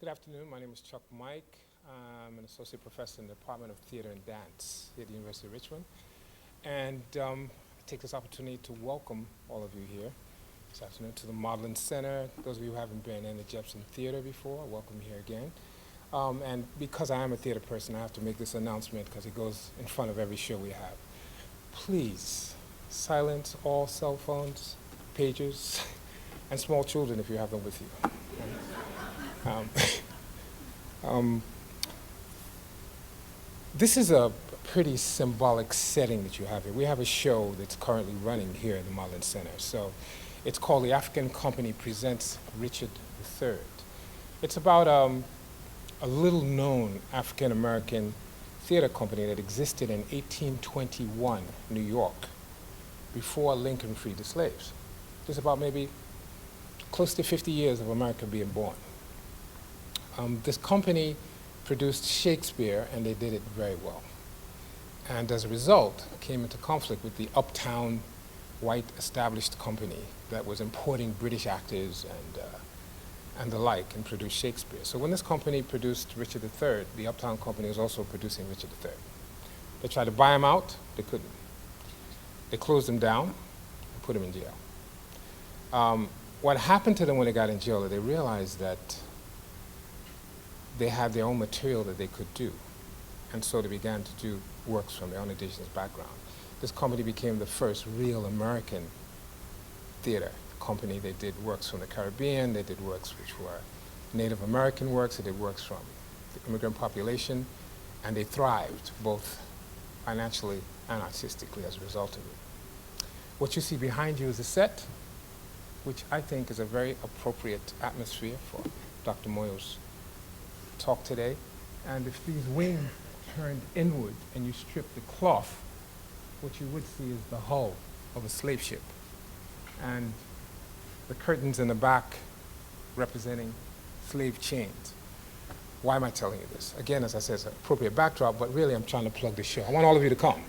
Good afternoon. My name is Chuck Mike. I'm an associate professor in the Department of Theater and Dance here at the University of Richmond. And I take this opportunity to welcome all of you here this afternoon to the Modeling Center. Those of you who haven't been in the Jepson Theater before, welcome here again. And because I am a theater person, I have to make this announcement because it goes in front of every show we have. Please silence all cell phones, pagers, and small children if you have them with you. This is a pretty symbolic setting that you have here. We have a show that's currently running here at the Modeling Center. So it's called The African Company Presents Richard III. It's about a little-known African-American theater company that existed in 1821, New York, before Lincoln freed the slaves. It's about maybe close to 50 years of America being born. This company produced Shakespeare, and they did it very well. And as a result, came into conflict with the uptown white established company that was importing British actors and the like, and produced Shakespeare. So when this company produced Richard III, the uptown company was also producing Richard III. They tried to buy him out, they couldn't. They closed him down and put him in jail. What happened to them when they got in jail is they realized that they had their own material that they could do. And so they began to do works from their own indigenous background. This company became the first real American theater company. They did works from the Caribbean, they did works which were Native American works, they did works from the immigrant population, and they thrived both financially and artistically as a result of it. What you see behind you is a set, which I think is a very appropriate atmosphere for Dr. Moyo's talk today. And if these wings turned inward and you strip the cloth, what you would see is the hull of a slave ship. And the curtains in the back representing slave chains. Why am I telling you this? Again, as I said, it's an appropriate backdrop, but really I'm trying to plug the show. I want all of you to come.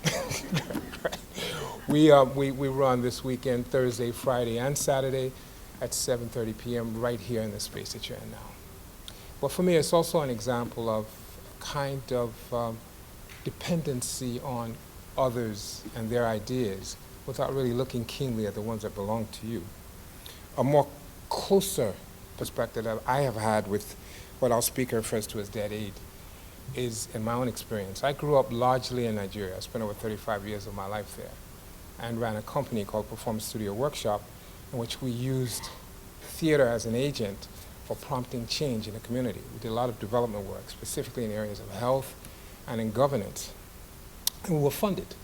We run this weekend, Thursday, Friday, and Saturday at 7:30 p.m. right here in the space that you're in now. But for me, it's also an example of kind of dependency on others and their ideas without really looking keenly at the ones that belong to you. A more closer perspective that I have had with what our speaker refers to as dead aid is in my own experience. I grew up largely in Nigeria. I spent over 35 years of my life there and ran a company called Performance Studio Workshop in which we used theater as an agent for prompting change in the community. We did a lot of development work, specifically in areas of health and in governance. And we were funded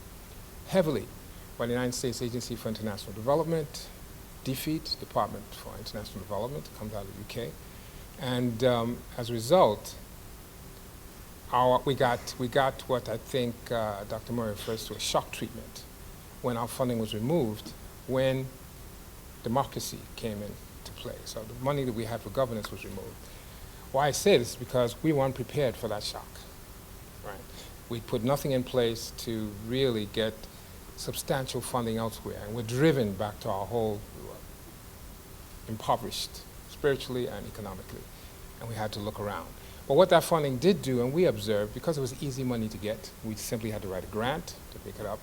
heavily by the United States Agency for International Development, DFID, Department for International Development, comes out of the UK. And as a result, we got what I think Dr. Moyo refers to as shock treatment when our funding was removed, when democracy came into play. So the money that we had for governance was removed. Why I say this is because we weren't prepared for that shock, right? We put nothing in place to really get substantial funding elsewhere, and we're driven back to our whole impoverished spiritually and economically, and we had to look around. But what that funding did do, and we observed, because it was easy money to get, we simply had to write a grant to pick it up.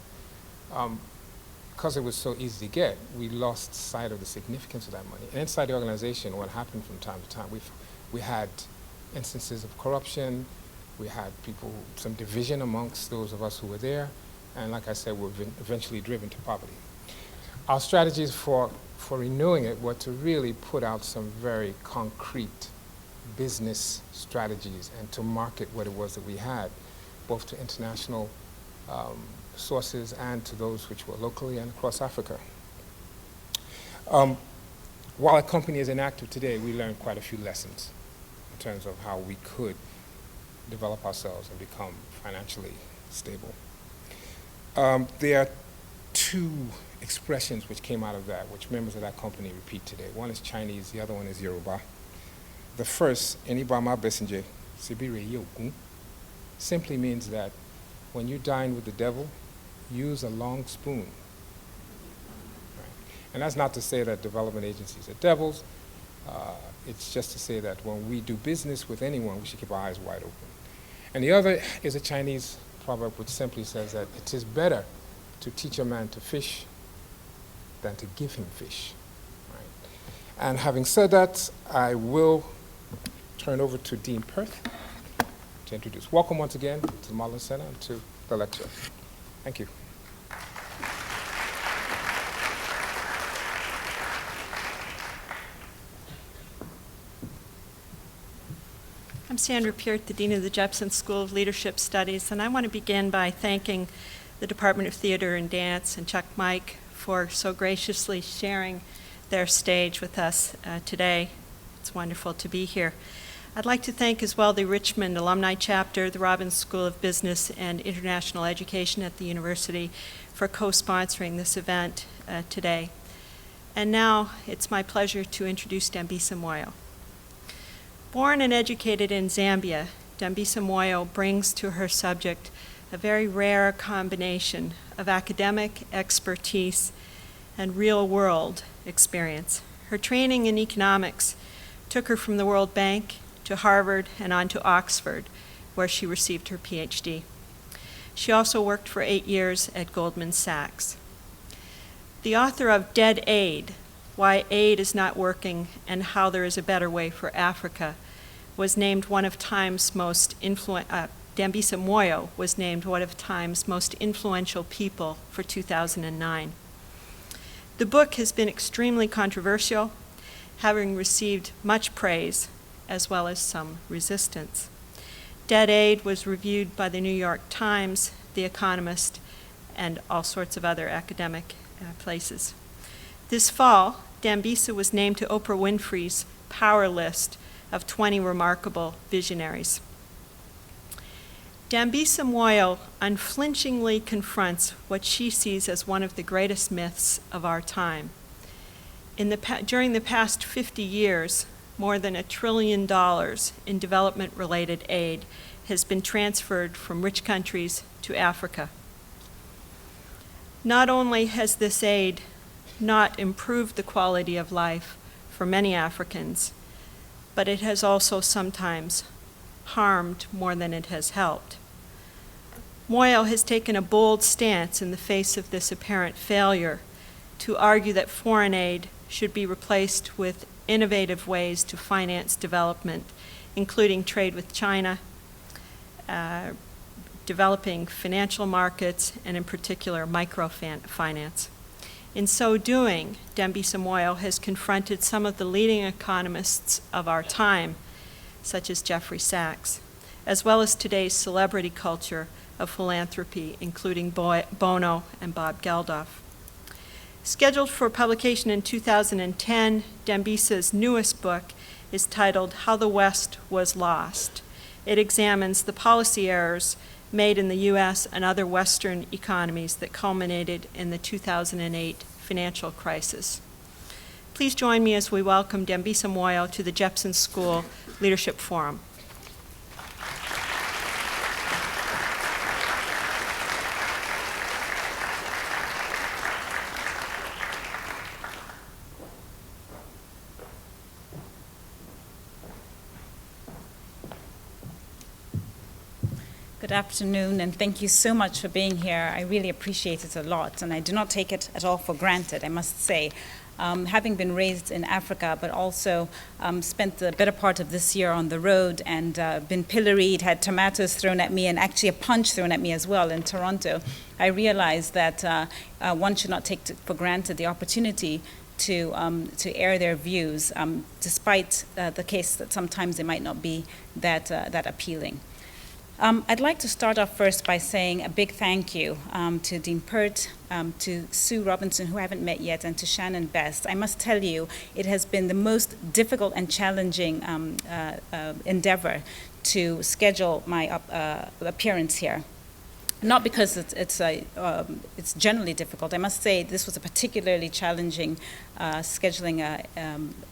Because it was so easy to get, we lost sight of the significance of that money. And inside the organization, what happened from time to time, we had instances of corruption, we had some division amongst those of us who were there, and like I said, we were eventually driven to poverty. Our strategies for renewing it were to really put out some very concrete business strategies and to market what it was that we had, both to international sources and to those which were locally and across Africa. While a company is inactive today, we learned quite a few lessons in terms of how we could develop ourselves and become financially stable. There are two expressions which came out of that, which members of that company repeat today. One is Chinese, the other one is Yoruba. The first, Enibama Besenje, Sibire Yogun, simply means that when you dine with the devil, use a long spoon. Right? And that's not to say that development agencies are devils. It's just to say that when we do business with anyone, we should keep our eyes wide open. And the other is a Chinese proverb which simply says that it is better to teach a man to fish than to give him fish. Right? And having said that, I will turn over to Dean Perth to introduce. Welcome once again to the Marlin Center and to the lecture. Thank you. I'm Sandra Peart, the Dean of the Jepson School of Leadership Studies, and I want to begin by thanking the Department of Theater and Dance and Chuck Mike for so graciously sharing their stage with us today. It's wonderful to be here. I'd like to thank as well the Richmond Alumni Chapter, the Robbins School of Business and International Education at the university for co-sponsoring this event today. And now it's my pleasure to introduce Dambisa Moyo. Born and educated in Zambia, Dambisa Moyo brings to her subject a very rare combination of academic expertise and real-world experience. Her training in economics took her from the World Bank to Harvard and on to Oxford, where she received her PhD. She also worked for 8 years at Goldman Sachs. The author of Dead Aid, Why Aid is Not Working and How There is a Better Way for Africa, was named one of Time's most Dambisa Moyo was named one of Time's most influential people for 2009. The book has been extremely controversial, having received much praise as well as some resistance. Dead Aid was reviewed by the New York Times, the Economist, and all sorts of other academic places. This fall, Dambisa was named to Oprah Winfrey's Power List of 20 Remarkable Visionaries. Dambisa Moyo unflinchingly confronts what she sees as one of the greatest myths of our time. During the past 50 years, more than $1 trillion in development-related aid has been transferred from rich countries to Africa. Not only has this aid not improved the quality of life for many Africans, but it has also sometimes harmed more than it has helped. Moyo has taken a bold stance in the face of this apparent failure to argue that foreign aid should be replaced with innovative ways to finance development, including trade with China, developing financial markets, and in particular microfinance. In so doing, Dambisa Moyo has confronted some of the leading economists of our time, such as Jeffrey Sachs, as well as today's celebrity culture of philanthropy, including Bono and Bob Geldof. Scheduled for publication in 2010, Dambisa's newest book is titled How the West Was Lost. It examines the policy errors made in the U.S. and other Western economies that culminated in the 2008 financial crisis. Please join me as we welcome Dambisa Moyo to the Jepson School Leadership Forum. Good afternoon, and thank you so much for being here. I really appreciate it a lot, and I do not take it at all for granted, I must say. Having been raised in Africa, but also spent the better part of this year on the road and been pilloried, had tomatoes thrown at me, and actually a punch thrown at me as well in Toronto, I realized that one should not take for granted the opportunity to air their views, despite the case that sometimes they might not be that appealing. I'd like to start off first by saying a big thank you to Dean Peart, to Sue Robinson, who I haven't met yet, and to Shannon Best. I must tell you, it has been the most difficult and challenging endeavor to schedule my appearance here. Not because it's generally difficult. I must say this was a particularly challenging scheduling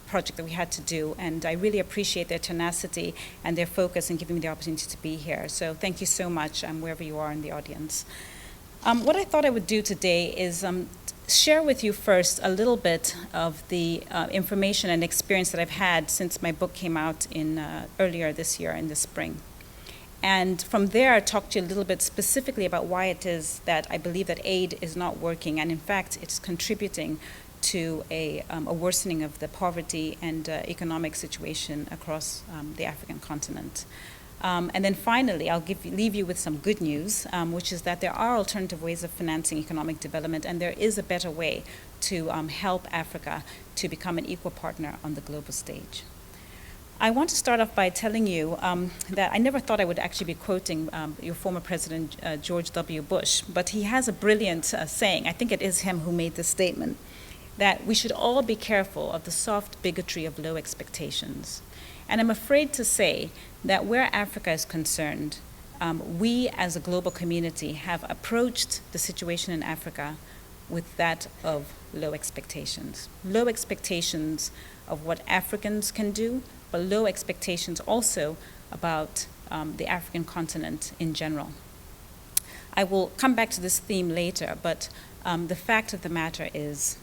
project that we had to do, and I really appreciate their tenacity and their focus in giving me the opportunity to be here. So thank you so much, wherever you are in the audience. What I thought I would do today is share with you first a little bit of the information and experience that I've had since my book came out earlier this year in the spring. And from there, talk to you a little bit specifically about why it is that I believe that aid is not working, and in fact, it's contributing to a worsening of the poverty and economic situation across the African continent. And then finally, I'll leave you with some good news, which is that there are alternative ways of financing economic development, and there is a better way to help Africa to become an equal partner on the global stage. I want to start off by telling you that I never thought I would actually be quoting your former President, George W. Bush, but he has a brilliant saying, I think it is him who made this statement, that we should all be careful of the soft bigotry of low expectations. And I'm afraid to say that where Africa is concerned, we as a global community have approached the situation in Africa with that of low expectations. Low expectations of what Africans can do, but low expectations also about the African continent in general. I will come back to this theme later, but the fact of the matter is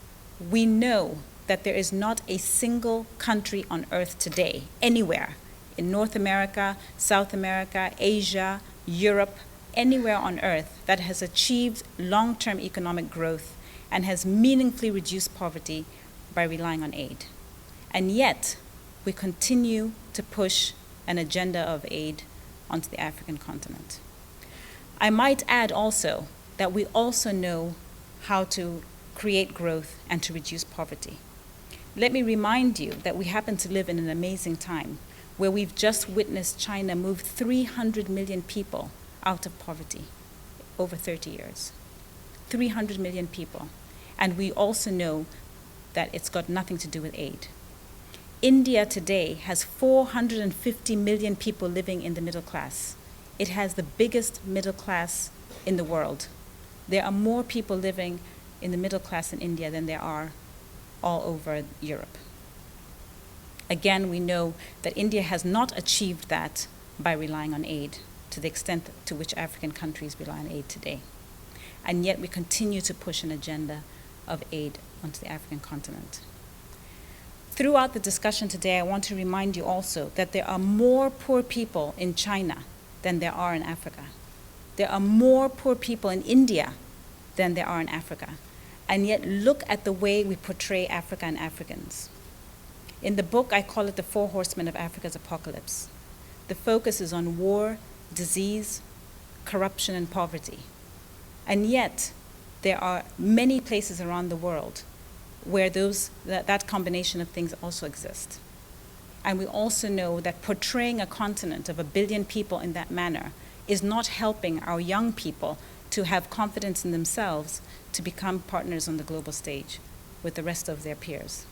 we know that there is not a single country on earth today, anywhere, in North America, South America, Asia, Europe, anywhere on earth that has achieved long-term economic growth and has meaningfully reduced poverty by relying on aid. And yet, we continue to push an agenda of aid onto the African continent. I might add also that we also know how to create growth and to reduce poverty. Let me remind you that we happen to live in an amazing time where we've just witnessed China move 300 million people out of poverty over 30 years. 300 million people. And we also know that it's got nothing to do with aid. India today has 450 million people living in the middle class. It has the biggest middle class in the world. There are more people living in the middle class in India than there are all over Europe. Again, we know that India has not achieved that by relying on aid to the extent to which African countries rely on aid today. And yet we continue to push an agenda of aid onto the African continent. Throughout the discussion today, I want to remind you also that there are more poor people in China than there are in Africa. There are more poor people in India than there are in Africa. And yet look at the way we portray Africa and Africans. In the book, I call it the 4 Horsemen of Africa's Apocalypse. The focus is on war, disease, corruption, and poverty. And yet, there are many places around the world where that combination of things also exist. And we also know that portraying a continent of 1 billion people in that manner is not helping our young people to have confidence in themselves to become partners on the global stage with the rest of their peers.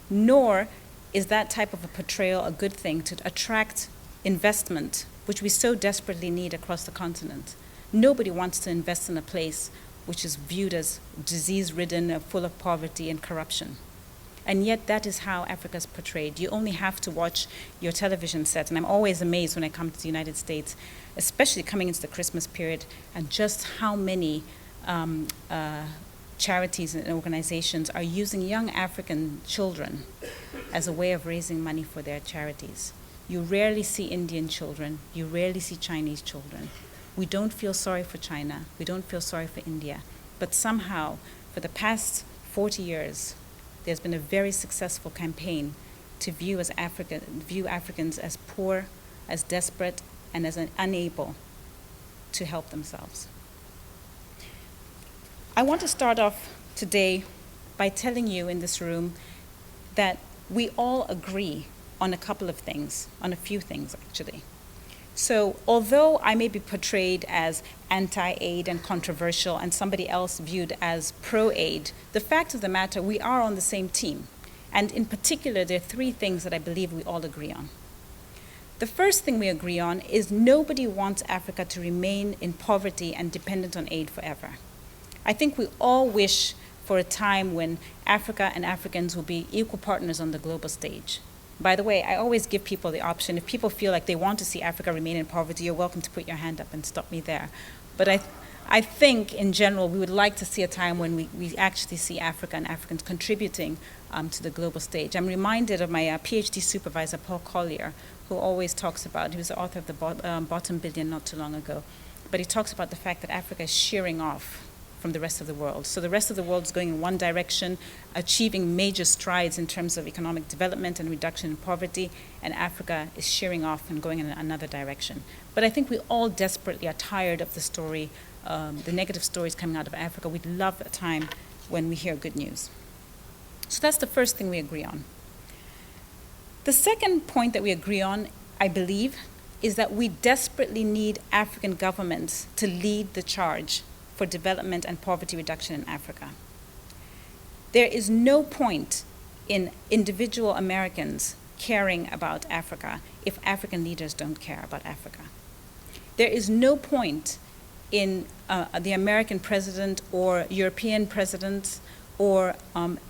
Nor is that type of a portrayal a good thing to attract investment, which we so desperately need across the continent. Nobody wants to invest in a place which is viewed as disease-ridden, full of poverty and corruption. And yet that is how Africa is portrayed. You only have to watch your television set, and I'm always amazed when I come to the United States, especially coming into the Christmas period, and just how many charities and organizations are using young African children as a way of raising money for their charities. You rarely see Indian children. You rarely see Chinese children. We don't feel sorry for China. We don't feel sorry for India. But somehow, for the past 40 years, there's been a very successful campaign to view Africans as poor, as desperate, and as unable to help themselves. I want to start off today by telling you in this room that we all agree on a couple of things, on a few things actually. So although I may be portrayed as anti-aid and controversial and somebody else viewed as pro-aid, the fact of the matter, we are on the same team. And in particular, there are 3 things that I believe we all agree on. The first thing we agree on is nobody wants Africa to remain in poverty and dependent on aid forever. I think we all wish for a time when Africa and Africans will be equal partners on the global stage. By the way, I always give people the option. If people feel like they want to see Africa remain in poverty, you're welcome to put your hand up and stop me there. But I think, in general, we would like to see a time when we actually see Africa and Africans contributing to the global stage. I'm reminded of my PhD supervisor, Paul Collier, who always talks about, he was the author of the Bottom Billion not too long ago, but he talks about the fact that Africa is shearing off from the rest of the world. So the rest of the world is going in one direction, achieving major strides in terms of economic development and reduction in poverty, and Africa is shearing off and going in another direction. But I think we all desperately are tired of the story, the negative stories coming out of Africa. We'd love a time when we hear good news. So that's the first thing we agree on. The second point that we agree on, I believe, is that we desperately need African governments to lead the charge for development and poverty reduction in Africa. There is no point in individual Americans caring about Africa if African leaders don't care about Africa. There is no point in the American president or European presidents or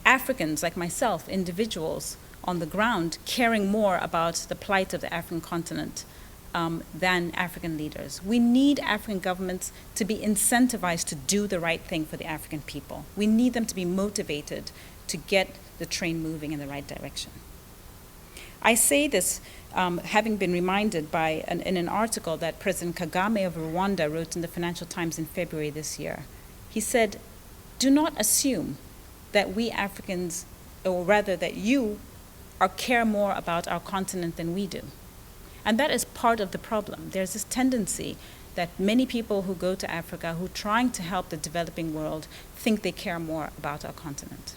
Africans like myself, individuals on the ground, caring more about the plight of the African continent than African leaders. We need African governments to be incentivized to do the right thing for the African people. We need them to be motivated to get the train moving in the right direction. I say this having been reminded by in an article that President Kagame of Rwanda wrote in the Financial Times in February this year. He said, "Do not assume that we Africans, or rather that you, care more about our continent than we do." And that is part of the problem. There's this tendency that many people who go to Africa, who are trying to help the developing world, think they care more about our continent.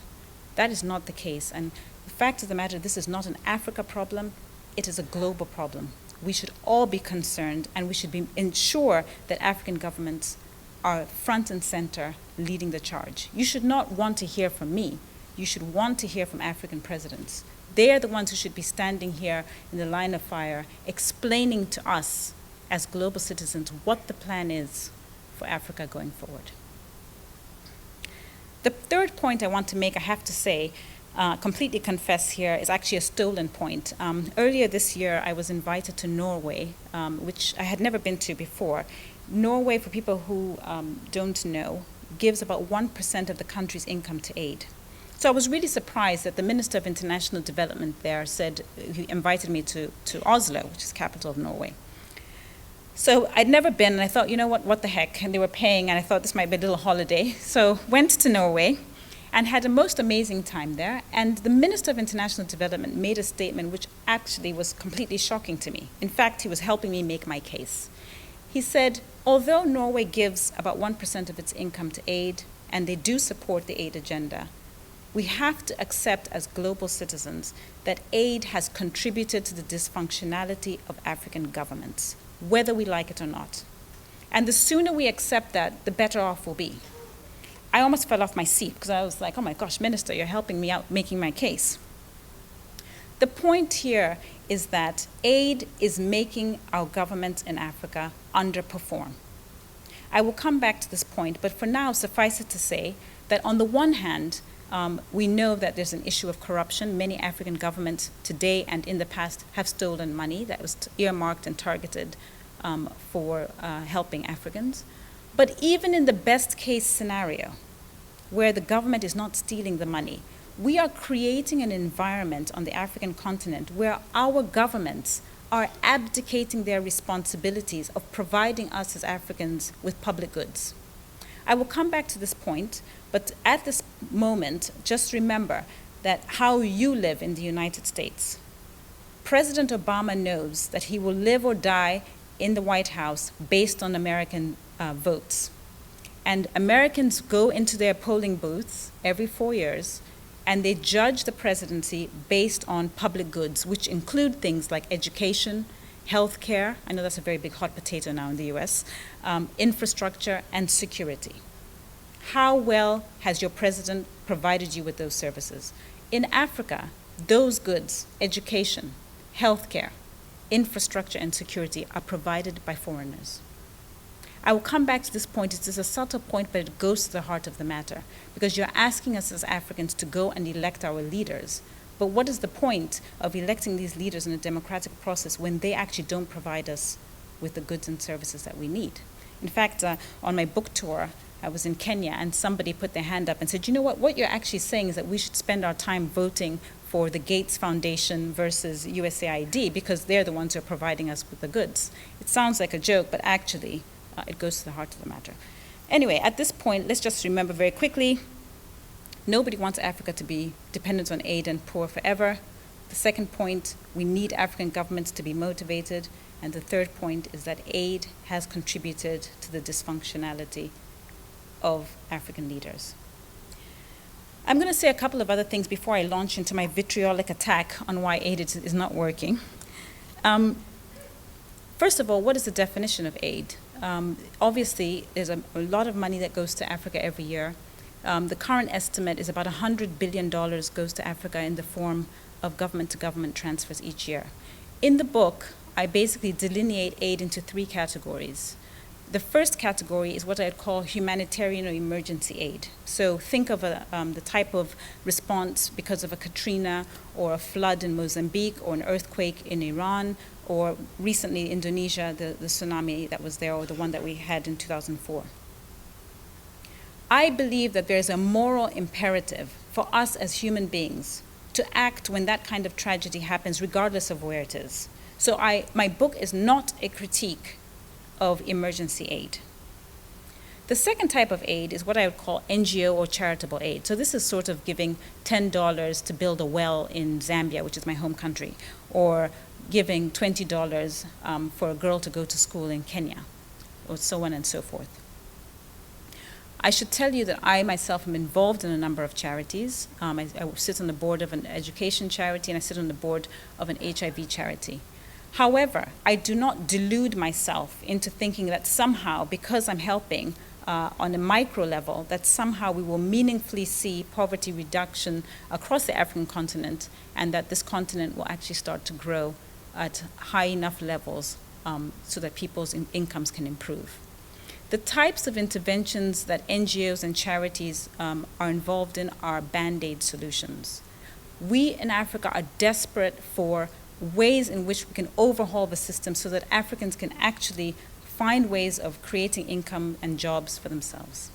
That is not the case. And the fact of the matter, this is not an Africa problem, it is a global problem. We should all be concerned, and we should ensure that African governments are front and center leading the charge. You should not want to hear from me. You should want to hear from African presidents. They are the ones who should be standing here in the line of fire, explaining to us as global citizens what the plan is for Africa going forward. The third point I want to make, I have to say, completely confess here, is actually a stolen point. Earlier this year, I was invited to Norway, which I had never been to before. Norway, for people who don't know, gives about 1% of the country's income to aid. So I was really surprised that the Minister of International Development there said, he invited me to Oslo, which is the capital of Norway. So I'd never been, and I thought, you know what the heck, and they were paying, and I thought this might be a little holiday. So went to Norway and had a most amazing time there. And the Minister of International Development made a statement which actually was completely shocking to me. In fact, he was helping me make my case. He said, although Norway gives about 1% of its income to aid, and they do support the aid agenda, we have to accept as global citizens that aid has contributed to the dysfunctionality of African governments, whether we like it or not. And the sooner we accept that, the better off we'll be. I almost fell off my seat because I was like, oh my gosh, Minister, you're helping me out making my case. The point here is that aid is making our governments in Africa underperform. I will come back to this point, but for now, suffice it to say that on the one hand, we know that there's an issue of corruption. Many African governments today and in the past have stolen money that was earmarked and targeted for helping Africans. But even in the best case scenario, where the government is not stealing the money, we are creating an environment on the African continent where our governments are abdicating their responsibilities of providing us as Africans with public goods. I will come back to this point, but at this moment, just remember that how you live in the United States. President Obama knows that he will live or die in the White House based on American votes. And Americans go into their polling booths every 4 years, and they judge the presidency based on public goods, which include things like education, health care, I know that's a very big hot potato now in the US, infrastructure, and security. How well has your president provided you with those services? In Africa, those goods, education, health care, infrastructure, and security are provided by foreigners. I will come back to this point. It's a subtle point, but it goes to the heart of the matter, because you're asking us as Africans to go and elect our leaders. But what is the point of electing these leaders in a democratic process when they actually don't provide us with the goods and services that we need? In fact, on my book tour, I was in Kenya, and somebody put their hand up and said, you know what you're actually saying is that we should spend our time voting for the Gates Foundation versus USAID because they're the ones who are providing us with the goods. It sounds like a joke, but actually it goes to the heart of the matter. Anyway, at this point, let's just remember very quickly, nobody wants Africa to be dependent on aid and poor forever. The second point, we need African governments to be motivated. And the third point is that aid has contributed to the dysfunctionality of African leaders. I'm going to say a couple of other things before I launch into my vitriolic attack on why aid is not working. First of all, what is the definition of aid? Obviously, there's a lot of money that goes to Africa every year. The current estimate is about $100 billion goes to Africa in the form of government-to-government transfers each year. In the book, I basically delineate aid into three categories. The first category is what I'd call humanitarian or emergency aid. So think of the type of response because of a Katrina or a flood in Mozambique or an earthquake in Iran or recently Indonesia, the tsunami that was there or the one that we had in 2004. I believe that there's a moral imperative for us as human beings to act when that kind of tragedy happens regardless of where it is. So my book is not a critique of emergency aid. The second type of aid is what I would call NGO or charitable aid. So this is sort of giving $10 to build a well in Zambia, which is my home country, or giving $20 for a girl to go to school in Kenya, or so on and so forth. I should tell you that I myself am involved in a number of charities. I sit on the board of an education charity, and I sit on the board of an HIV charity. However, I do not delude myself into thinking that somehow, because I'm helping on a micro level, that somehow we will meaningfully see poverty reduction across the African continent, and that this continent will actually start to grow at high enough levels so that people's incomes can improve. The types of interventions that NGOs and charities are involved in are Band-Aid solutions. We in Africa are desperate for ways in which we can overhaul the system so that Africans can actually find ways of creating income and jobs for themselves.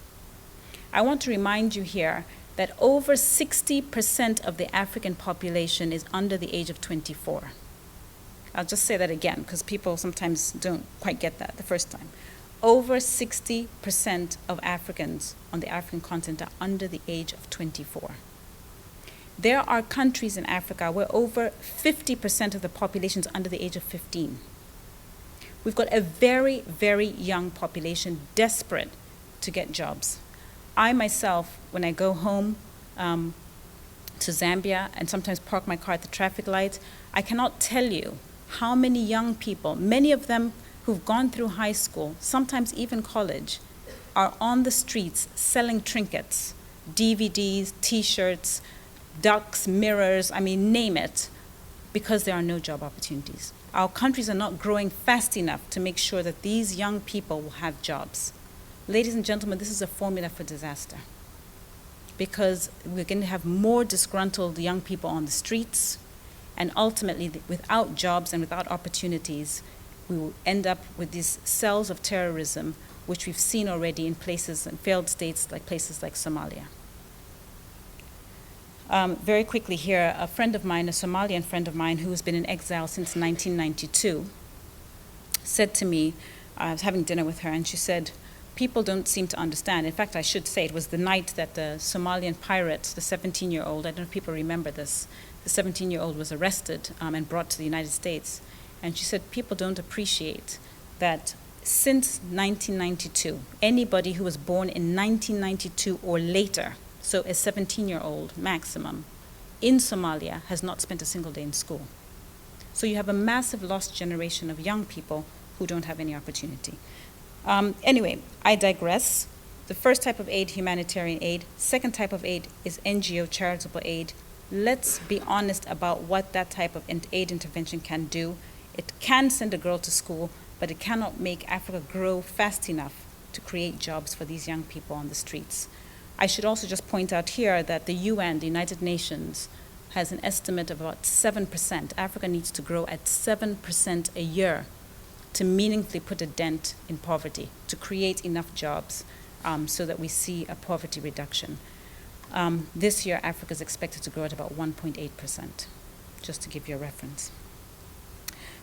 I want to remind you here that over 60% of the African population is under the age of 24. I'll just say that again because people sometimes don't quite get that the first time. Over 60% of Africans on the African continent are under the age of 24. There are countries in Africa where over 50% of the population is under the age of 15. We've got a very, very young population desperate to get jobs. I myself, when I go home to Zambia and sometimes park my car at the traffic light, I cannot tell you how many young people, many of them who've gone through high school, sometimes even college, are on the streets selling trinkets, DVDs, T-shirts, ducks, mirrors, I mean, name it, because there are no job opportunities. Our countries are not growing fast enough to make sure that these young people will have jobs. Ladies and gentlemen, this is a formula for disaster because we're going to have more disgruntled young people on the streets, and ultimately, without jobs and without opportunities, we will end up with these cells of terrorism, which we've seen already in places, in failed states like places like Somalia. Very quickly here, a friend of mine, a Somalian friend of mine who has been in exile since 1992, said to me, I was having dinner with her, and she said, people don't seem to understand. In fact, I should say it was the night that the Somalian pirate, the 17-year-old, I don't know if people remember this, the 17-year-old was arrested and brought to the United States. And she said, people don't appreciate that since 1992, anybody who was born in 1992 or later, so a 17-year-old maximum, in Somalia has not spent a single day in school. So you have a massive lost generation of young people who don't have any opportunity. Anyway, I digress. The first type of aid, humanitarian aid. Second type of aid is NGO, charitable aid. Let's be honest about what that type of aid intervention can do. It can send a girl to school, but it cannot make Africa grow fast enough to create jobs for these young people on the streets. I should also just point out here that the UN, the United Nations, has an estimate of about 7%. Africa needs to grow at 7% a year to meaningfully put a dent in poverty. to create enough jobs so that we see a poverty reduction. This year, Africa is expected to grow at about 1.8%, just to give you a reference.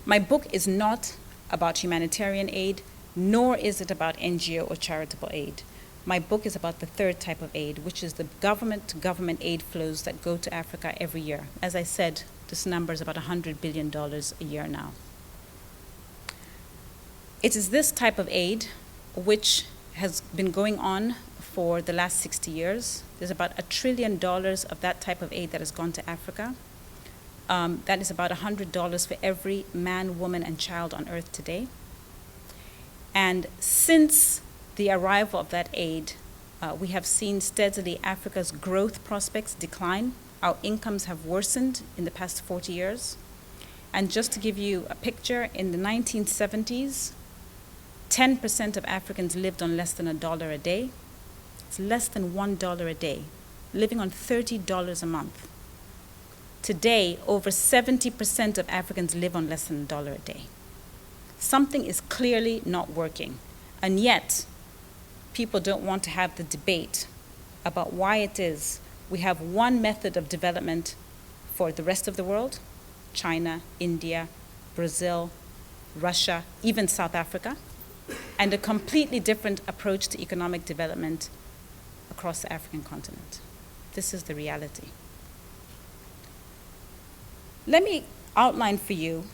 My book is not about humanitarian aid, nor is it about NGO or charitable aid. My book is about the third type of aid, which is the government-to-government aid flows that go to Africa every year. As I said, this number is about $100 billion a year now. It is this type of aid which has been going on for the last 60 years. There's about $1 trillion of that type of aid that has gone to Africa. That is about $100 for every man, woman, and child on earth today. And since the arrival of that aid, we have seen steadily Africa's growth prospects decline. Our incomes have worsened in the past 40 years. And just to give you a picture, in the 1970s, 10% of Africans lived on less than $1 a day. It's less than $1 a day, living on $30 a month. Today, over 70% of Africans live on less than $1 a day. Something is clearly not working. And yet, people don't want to have the debate about why it is we have one method of development for the rest of the world, China, India, Brazil, Russia, even South Africa, and a completely different approach to economic development across the African continent. This is the reality. Let me outline for you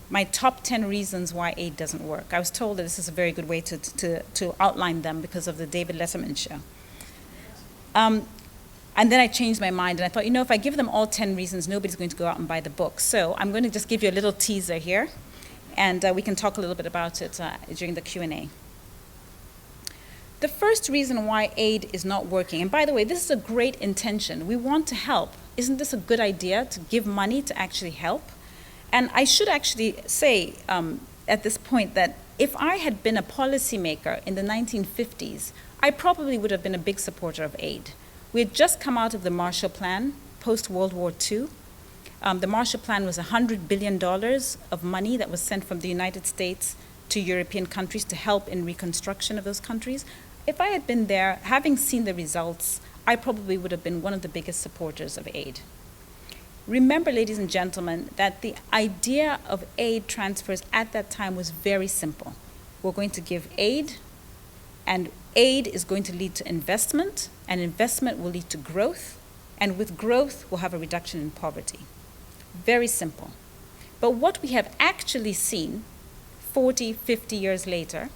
my top 10 reasons why aid doesn't work. I was told that this is a very good way to outline them because of the David Letterman show. And then I changed my mind, and I thought, if I give them all 10 reasons, nobody's going to go out and buy the book. So I'm going to just give you a little teaser here, and we can talk a little bit about it during the Q&A. The first reason why aid is not working, and by the way, this is a great intention. We want to help. Isn't this a good idea, to give money to actually help? And I should actually say at this point that if I had been a policymaker in the 1950s, I probably would have been a big supporter of aid. We had just come out of the Marshall Plan, post-World War II. The Marshall Plan was $100 billion of money that was sent from the United States to European countries to help in reconstruction of those countries. If I had been there, having seen the results, I probably would have been one of the biggest supporters of aid. Remember, ladies and gentlemen, that the idea of aid transfers at that time was very simple. We're going to give aid, and aid is going to lead to investment, and investment will lead to growth, and with growth, we'll have a reduction in poverty. Very simple. But what we have actually seen 40, 50 years later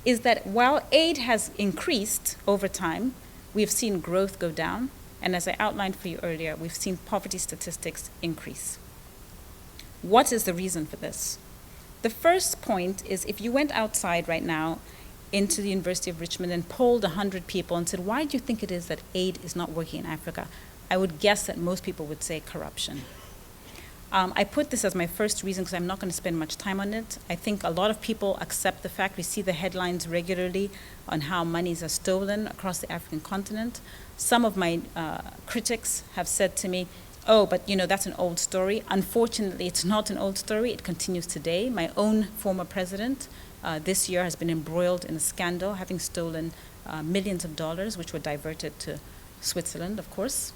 is that while aid has increased over time, we've seen growth go down, and as I outlined for you earlier, we've seen poverty statistics increase. What is the reason for this? The first point is if you went outside right now into the University of Richmond and polled 100 people and said, why do you think it is that aid is not working in Africa? I would guess that most people would say corruption. I put this as my first reason because I'm not going to spend much time on it. I think a lot of people accept the fact, we see the headlines regularly on how monies are stolen across the African continent. Some of my critics have said to me, oh, but that's an old story. Unfortunately, it's not an old story. It continues today. My own former president this year has been embroiled in a scandal, having stolen millions of dollars, which were diverted to Switzerland, of course.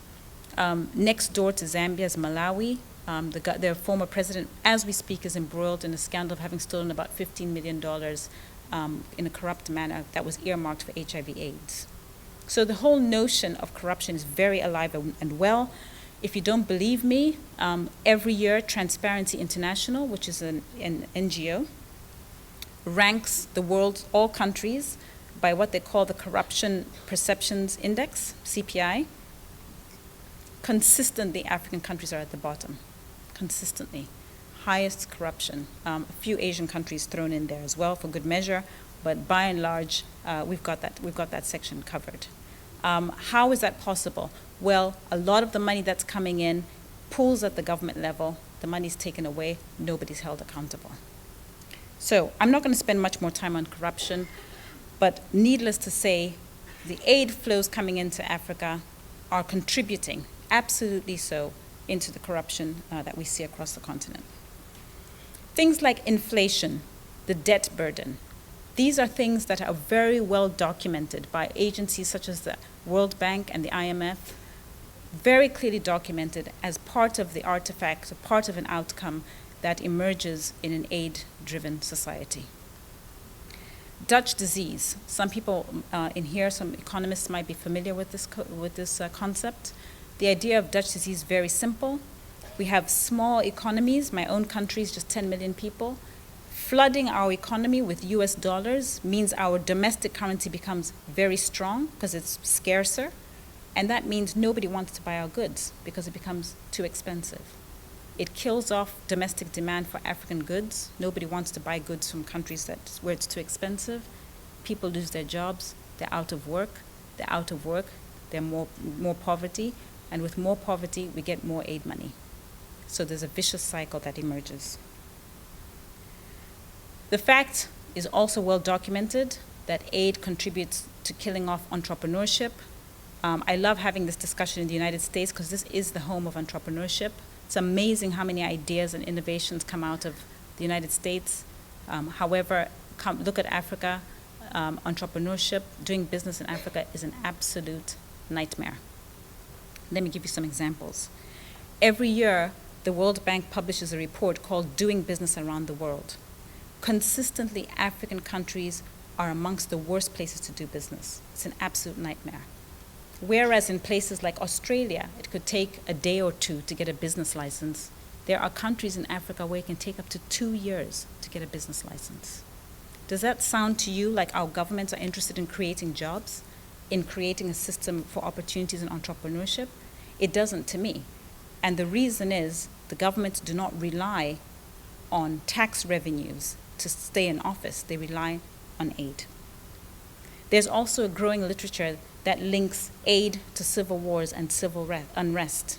Next door to Zambia is Malawi. Their former president, as we speak, is embroiled in a scandal of having stolen about $15 million in a corrupt manner that was earmarked for HIV/AIDS. So the whole notion of corruption is very alive and well. If you don't believe me, every year Transparency International, which is an NGO, ranks the world's all countries by what they call the Corruption Perceptions Index, CPI. Consistently, African countries are at the bottom. Consistently. Highest corruption. A few Asian countries thrown in there as well for good measure, but by and large, we've got that section covered. How is that possible? Well, a lot of the money that's coming in pools at the government level. The money's taken away. Nobody's held accountable. So I'm not going to spend much more time on corruption, but needless to say, the aid flows coming into Africa are contributing, absolutely so, into the corruption that we see across the continent. Things like inflation, the debt burden, These are things that are very well documented by agencies such as the World Bank and the IMF, very clearly documented as part of the artifact, a part of an outcome that emerges in an aid-driven society. Dutch disease. Some people in here, some economists might be familiar with this concept. The idea of Dutch disease is very simple. We have small economies. My own country is just 10 million people. Flooding our economy with US dollars means our domestic currency becomes very strong because it's scarcer. And that means nobody wants to buy our goods because it becomes too expensive. It kills off domestic demand for African goods. Nobody wants to buy goods from countries where it's too expensive. People lose their jobs. They're out of work. There's more poverty. And with more poverty, we get more aid money. So there's a vicious cycle that emerges. The fact is also well documented that aid contributes to killing off entrepreneurship. I love having this discussion in the United States because this is the home of entrepreneurship. It's amazing how many ideas and innovations come out of the United States. However, look at Africa. Entrepreneurship, doing business in Africa is an absolute nightmare. Let me give you some examples. Every year, the World Bank publishes a report called Doing Business Around the World. Consistently, African countries are amongst the worst places to do business. It's an absolute nightmare. Whereas in places like Australia, it could take a day or two to get a business license, there are countries in Africa where it can take up to 2 years to get a business license. Does that sound to you like our governments are interested in creating jobs, in creating a system for opportunities and entrepreneurship? It doesn't to me. And the reason is the governments do not rely on tax revenues to stay in office. They rely on aid. There's also a growing literature that links aid to civil wars and civil unrest.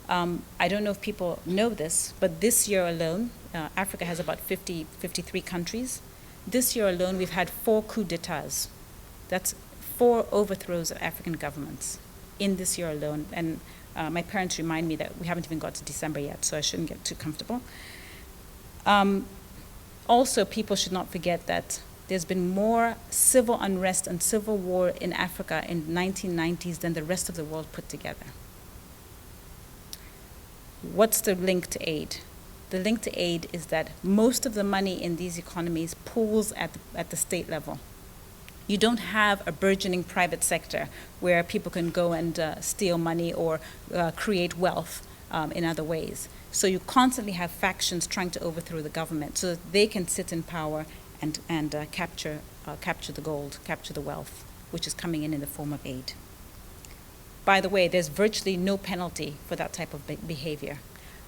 I don't know if people know this, but this year alone, Africa has about 53 countries. This year alone, we've had 4 coups d'etats. That's 4 overthrows of African governments in this year alone. And my parents remind me that we haven't even got to December yet, so I shouldn't get too comfortable. Also, people should not forget that there's been more civil unrest and civil war in Africa in the 1990s than the rest of the world put together. What's the link to aid? The link to aid is that most of the money in these economies pools at the state level. You don't have a burgeoning private sector where people can go and steal money or create wealth in other ways. So you constantly have factions trying to overthrow the government so that they can sit in power and capture the gold, capture the wealth, which is coming in the form of aid. By the way, there's virtually no penalty for that type of behavior.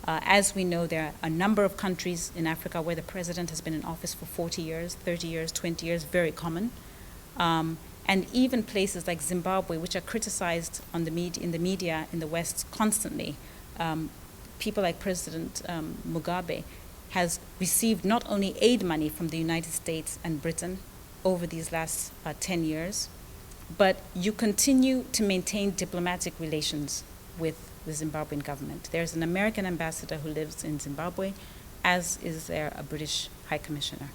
As we know, there are a number of countries in Africa where the president has been in office for 40 years, 30 years, 20 years, very common. And even places like Zimbabwe, which are criticized in the media in the West constantly, people like President Mugabe has received not only aid money from the United States and Britain over these last 10 years, but you continue to maintain diplomatic relations with the Zimbabwean government. There's an American ambassador who lives in Zimbabwe, as is there a British High Commissioner.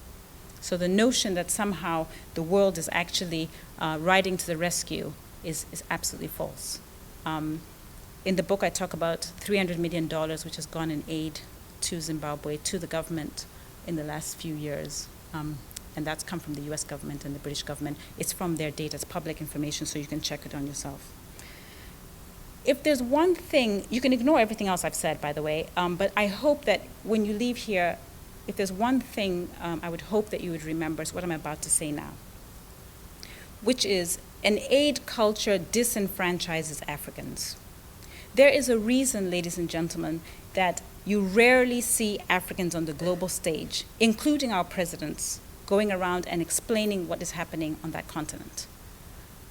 So the notion that somehow the world is actually riding to the rescue is absolutely false. In the book, I talk about $300 million, which has gone in aid to Zimbabwe, to the government in the last few years. And that's come from the US government and the British government. It's from their data, it's public information, so you can check it on yourself. If there's one thing, you can ignore everything else I've said, by the way, but I hope that when you leave here, if there's one thing I would hope that you would remember is what I'm about to say now, which is an aid culture disenfranchises Africans. There is a reason, ladies and gentlemen, that you rarely see Africans on the global stage, including our presidents, going around and explaining what is happening on that continent.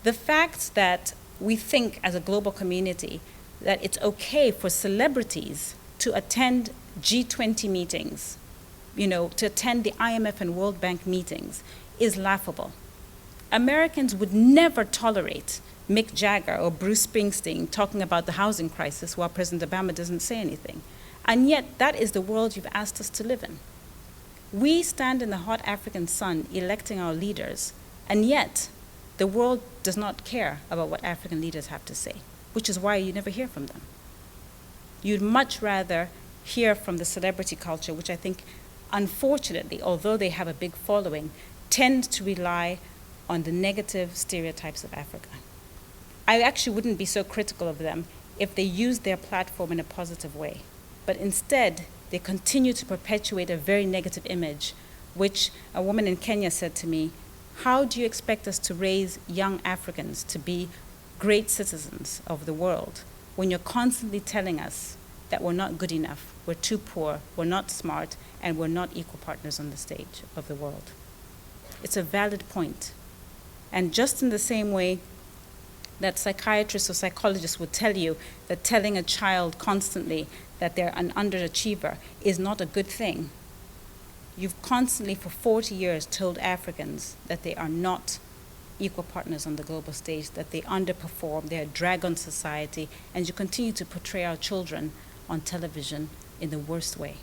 The fact that we think as a global community that it's okay for celebrities to attend G20 meetings, to attend the IMF and World Bank meetings is laughable. Americans would never tolerate Mick Jagger or Bruce Springsteen talking about the housing crisis while President Obama doesn't say anything. And yet, that is the world you've asked us to live in. We stand in the hot African sun electing our leaders, and yet the world does not care about what African leaders have to say, which is why you never hear from them. You'd much rather hear from the celebrity culture, which I think, unfortunately, although they have a big following, tend to rely on the negative stereotypes of Africa. I actually wouldn't be so critical of them if they used their platform in a positive way. But instead, they continue to perpetuate a very negative image, which a woman in Kenya said to me, how do you expect us to raise young Africans to be great citizens of the world when you're constantly telling us that we're not good enough, we're too poor, we're not smart, and we're not equal partners on the stage of the world? It's a valid point. And just in the same way that psychiatrists or psychologists would tell you that telling a child constantly that they're an underachiever is not a good thing, you've constantly for 40 years told Africans that they are not equal partners on the global stage, that they underperform, they're a drag on society, and you continue to portray our children on television in the worst way.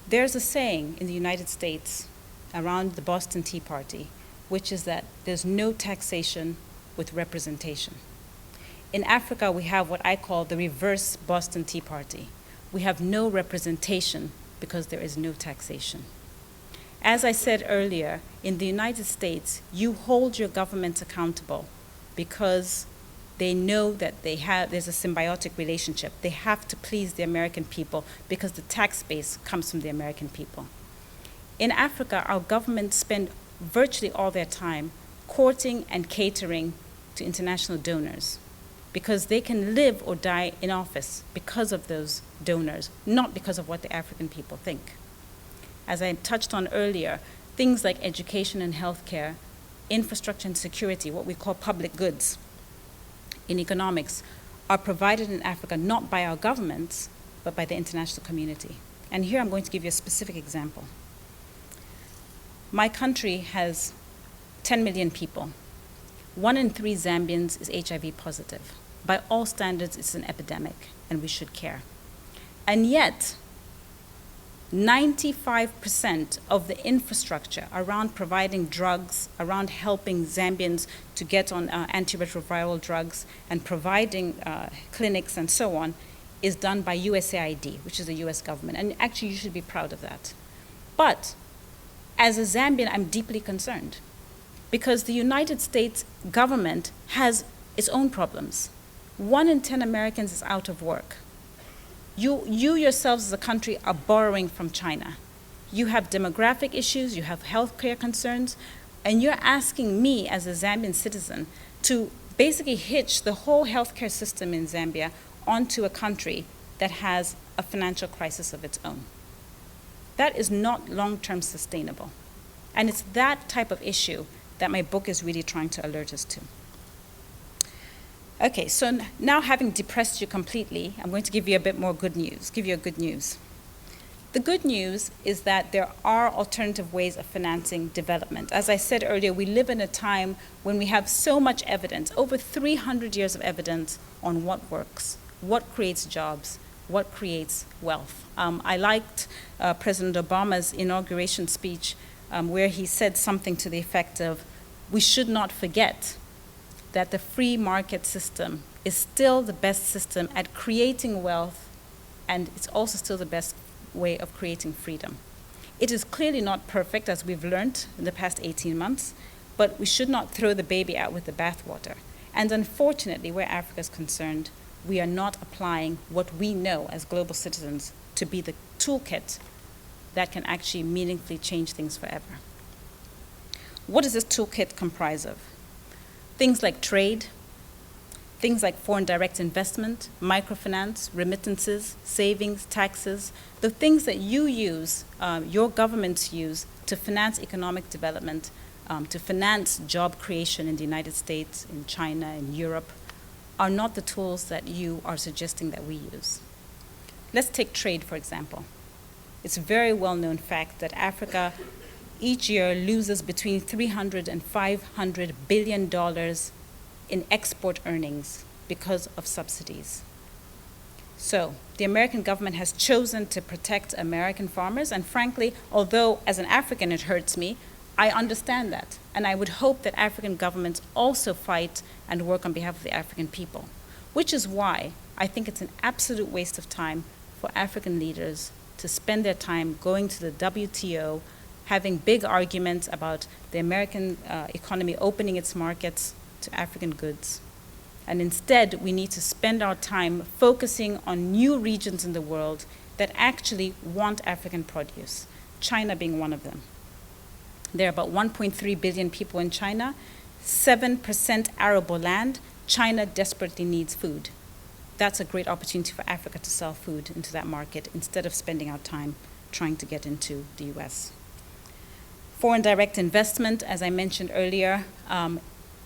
There's a saying in the United States around the Boston Tea Party, which is that there's no taxation with representation. In Africa, we have what I call the reverse Boston Tea Party. We have no representation because there is no taxation. As I said earlier, in the United States, you hold your government accountable because they know that there's a symbiotic relationship. They have to please the American people because the tax base comes from the American people. In Africa, our governments spend virtually all their time courting and catering to international donors because they can live or die in office because of those donors, not because of what the African people think. As I touched on earlier, things like education and healthcare, infrastructure and security, what we call public goods in economics, are provided in Africa not by our governments, but by the international community. And here I'm going to give you a specific example. My country has 10 million people. 1 in 3 Zambians is HIV positive. By all standards, it's an epidemic, and we should care. And yet, 95% of the infrastructure around providing drugs, around helping Zambians to get on antiretroviral drugs and providing clinics and so on, is done by USAID, which is the US government. And actually, you should be proud of that. But as a Zambian, I'm deeply concerned because the United States government has its own problems. 1 in 10 Americans is out of work. You yourselves as a country are borrowing from China. You have demographic issues, you have healthcare concerns, and you're asking me as a Zambian citizen to basically hitch the whole healthcare system in Zambia onto a country that has a financial crisis of its own. That is not long-term sustainable. And it's that type of issue that my book is really trying to alert us to. Okay, so now having depressed you completely, I'm going to give you a bit more good news, give you a good news. The good news is that there are alternative ways of financing development. As I said earlier, we live in a time when we have so much evidence, over 300 years of evidence on what works, what creates jobs, what creates wealth. I liked President Obama's inauguration speech where he said something to the effect of, we should not forget that the free market system is still the best system at creating wealth, and it's also still the best way of creating freedom. It is clearly not perfect, as we've learned in the past 18 months, but we should not throw the baby out with the bathwater. And unfortunately, where Africa is concerned, we are not applying what we know as global citizens to be the toolkit that can actually meaningfully change things forever. What does this toolkit comprise of? Things like trade, things like foreign direct investment, microfinance, remittances, savings, taxes, the things that you use, your governments use to finance economic development, to finance job creation in the United States, in China, in Europe, are not the tools that you are suggesting that we use. Let's take trade, for example. It's a very well-known fact that Africa each year loses between $300 and $500 billion in export earnings because of subsidies. So the American government has chosen to protect American farmers, and frankly, although as an African it hurts me, I understand that. And I would hope that African governments also fight and work on behalf of the African people, which is why I think it's an absolute waste of time for African leaders to spend their time going to the WTO, having big arguments about the American economy opening its markets to African goods. And instead, we need to spend our time focusing on new regions in the world that actually want African produce, China being one of them. There are about 1.3 billion people in China, 7% arable land. China desperately needs food. That's a great opportunity for Africa to sell food into that market instead of spending our time trying to get into the US. Foreign direct investment, as I mentioned earlier,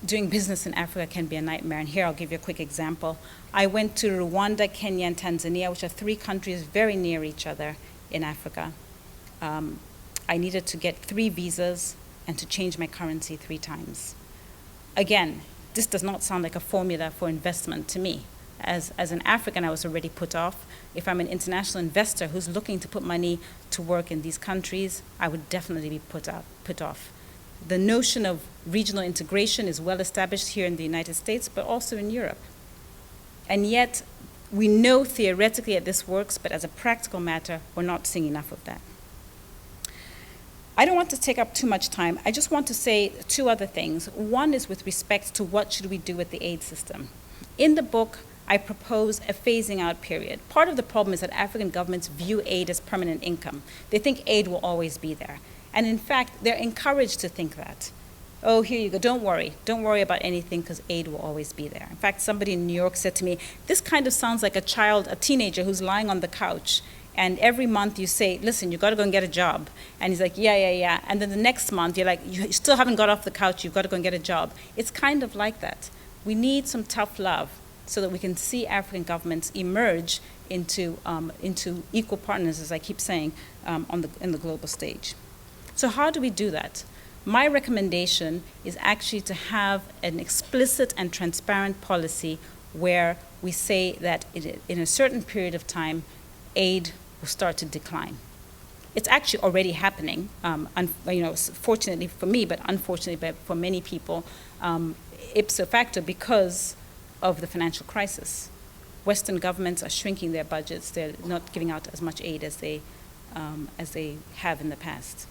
doing business in Africa can be a nightmare. And here I'll give you a quick example. I went to Rwanda, Kenya, and Tanzania, which are 3 countries very near each other in Africa. I needed to get 3 visas and to change my currency 3 times. Again, this does not sound like a formula for investment to me. As an African, I was already put off. If I'm an international investor who's looking to put money to work in these countries, I would definitely be put off. The notion of regional integration is well established here in the United States, but also in Europe. And yet, we know theoretically that this works, but as a practical matter, we're not seeing enough of that. I don't want to take up too much time. I just want to say 2 other things. One is with respect to what should we do with the aid system. In the book, I propose a phasing out period. Part of the problem is that African governments view aid as permanent income. They think aid will always be there. And in fact, they're encouraged to think that. Oh, here you go, don't worry about anything because aid will always be there. In fact, somebody in New York said to me, this kind of sounds like a teenager who's lying on the couch, and every month you say, listen, you gotta go and get a job. And he's like, yeah. And then the next month you're like, you still haven't got off the couch, you've gotta go and get a job. It's kind of like that. We need some tough love so that we can see African governments emerge into equal partners, as I keep saying, in the global stage. So how do we do that? My recommendation is actually to have an explicit and transparent policy where we say that in a certain period of time, aid will start to decline. It's actually already happening, fortunately for me, but unfortunately for many people, ipso facto, because of the financial crisis. Western governments are shrinking their budgets. They're not giving out as much aid as they have in the past.